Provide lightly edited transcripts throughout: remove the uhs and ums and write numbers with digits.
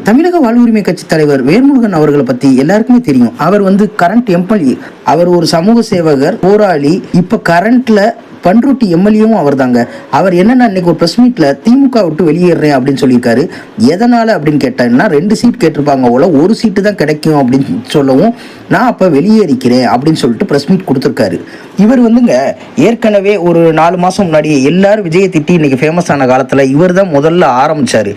தமிழக வாழ்வுரிமை கட்சி தலைவர் வேல்முருகன் அவர்களை பத்தி எல்லாருக்குமே தெரியும். அவர் கரண்ட் எம்எல்ஏ, அவர் ஒரு சமூக சேவகர், போராளி. இப்ப கரண்ட்ல பண்ருட்டி எம்எல்ஏவும் அவர் தாங்க. அவர் என்னன்னா இன்னைக்கு ஒரு பிரஸ் மீட்ல திமுக விட்டு வெளியேறேன் அப்படின்னு சொல்லியிருக்காரு. எதனால அப்படின்னு கேட்டேன்னா 2 சீட் கேட்டிருப்பாங்க போல, 1 சீட்டு தான் கிடைக்கும் அப்படின்னு சொல்லவும் நான் அப்ப வெளியேறிக்கிறேன் அப்படின்னு சொல்லிட்டு பிரஸ் மீட் கொடுத்துருக்காரு. இவர் ஏற்கனவே ஒரு 4 மாசம் முன்னாடி எல்லாரும் விஜயை திட்டி இன்னைக்கு ஃபேமஸ் ஆன காலத்துல இவர் தான் முதல்ல ஆரம்பிச்சாரு.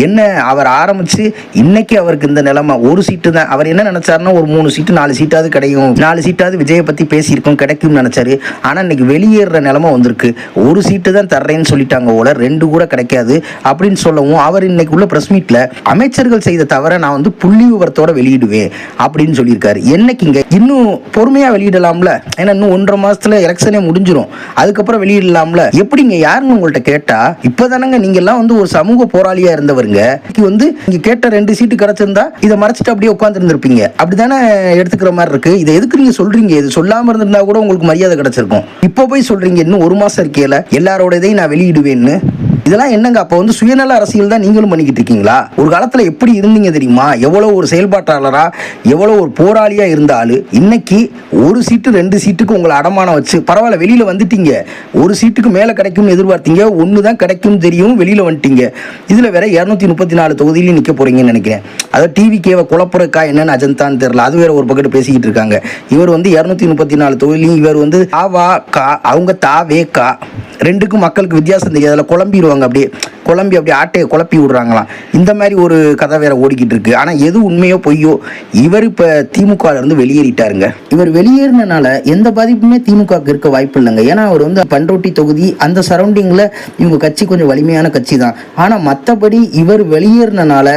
என்ன அவர் ஆரம்பிச்சு இன்னைக்கு அவருக்கு இந்த நிலைமை, 1 சீட்டு தான். அவர் என்ன நினைச்சாருன்னா ஒரு 3 சீட்டு 4 சீட்டாவது கிடைக்கும், 4 சீட்டாவது விஜயை பத்தி பேசியிருக்கோம் கிடைக்கும்னு நினைச்சாரு. ஆனா இன்னைக்கு வெளியேற நிலைமை வந்திருக்கு. 1 சீட்டு தான் தர்றேன்னு சொல்லிட்டாங்க போல, 2 கூட கிடைக்காது அப்படின்னு சொல்லவும் அவர் இன்னைக்கு உள்ள பிரஸ் மீட்ல அமைச்சர்கள் செய்த தவிர நான் புள்ளி விவரத்தோட வெளியிடுவேன் அப்படின்னு சொல்லியிருக்காரு. என்னைக்குங்க இன்னும் பொறுமையா வெளியிடலாம்ல, ஏன்னா இன்னும் 1.5 மாசத்துல எலெக்ஷனே முடிஞ்சிரும், அதுக்கப்புறம் வெளியிடலாம்ல. எப்படிங்க யாருன்னு உங்கள்கிட்ட கேட்டா இப்பதானங்க நீங்க எல்லாம் ஒரு சமூக போராளியா இருந்தவருங்க, நீங்க கேட்ட 2 சீட்டு கிடைச்சிருந்தா இதை மறைச்சிட்டு அப்படியே உட்கார்ந்து இருந்திருப்பீங்க. அப்படித்தானே எடுத்துக்கிற மாதிரி இருக்கு. இதை எதுக்கு நீங்க சொல்றீங்க? இது சொல்லாம இருந்திருந்தா கூட உங்களுக்கு மரியாதை கிடைச்சிருக்கும். இப்போ போய் சொல்றீங்க இன்னும் 1 மாசம் இருக்கேல எல்லாரோட இதையும் நான் வெளியிடுவேன்னு. இதெல்லாம் என்னங்க? அப்போ சுயநல அரசியல் தான் நீங்களும் பண்ணிக்கிட்டு இருக்கீங்களா? ஒரு காலத்துல எப்படி இருந்தீங்க தெரியுமா? எவ்வளவு ஒரு செயல்பாட்டாளரா, எவ்வளவு ஒரு போராளியா இருந்தாலும் இன்னைக்கு 1 சீட்டு 2 சீட்டுக்கு உங்களை அடமானம் வச்சு பரவாயில்ல வெளியில வந்துட்டீங்க. 1 சீட்டுக்கு மேல கிடைக்கும்னு எதிர்பார்த்தீங்க, 1 தான் கிடைக்கும் தெரியும், வெளியில வந்துட்டீங்க. இதுல வேற 234 தொகுதியிலும் நிக்க போறீங்கன்னு நினைக்கிறேன். அதாவது டிவிகேவை குழப்பறக்கா என்னன்னு அஜந்தான்னு தெரியல, அது வேற ஒரு பக்கத்து பேசிக்கிட்டு இருக்காங்க. இவர் 234 தொகுதியிலும் இவர் ஆவா கா, அவங்க தாவே கா, 2க்கும் மக்களுக்கு வித்தியாசம் தெரியாது. அதில் குழம்பிடுவாங்க, அப்படியே ஆட்டையை குழப்பி விடுறாங்களாம். இந்த மாதிரி ஒரு கதை வேற ஓடிக்கிட்டு இருக்கு. ஆனா எது உண்மையோ பொய்யோ இவர் இப்ப திமுக இருந்து வெளியேறிட்டாருங்க. இவர் வெளியேறினால எந்த பாதிப்புமே திமுக இருக்க வாய்ப்பு இல்லைங்க. ஏன்னா அவர் பண்ருட்டி தொகுதி அந்த சரௌண்டிங்ல இவங்க கட்சி கொஞ்சம் வலிமையான கட்சி தான். ஆனா மற்றபடி இவர் வெளியேறினால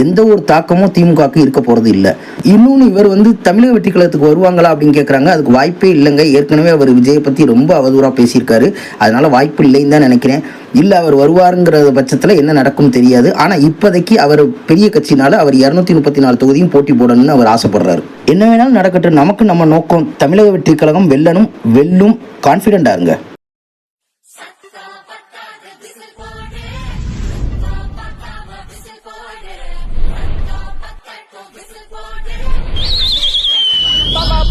எந்த ஒரு தாக்கமும் திமுக இருக்க போறது இல்லை. இன்னொன்னு இவர் தமிழக வெற்றி கழகத்துக்கு வருவாங்களா அப்படின்னு கேட்கறாங்க. அதுக்கு வாய்ப்பே இல்லைங்க. ஏற்கனவே அவர் விஜயை பத்தி ரொம்ப அவதூறா பேசியிருக்காரு. அதனால வாய்ப்பு இல்லைன்னு தான் நினைக்கிறேன். இல்லை அவர் வருவாருங்கிற பட்சத்தில் என்ன நடக்கும் தெரியாது. ஆனால் இப்போதைக்கு அவர் பெரிய கட்சினால அவர் 234 தொகுதியும் போட்டி போடணும்னு அவர் ஆசைப்படுறாரு. என்ன வேணாலும் நடக்கட்டும், நமக்கு நம்ம நோக்கம் தமிழக வெற்றி கழகம் வெல்லும். கான்ஃபிடென்ட்டாக இருங்க.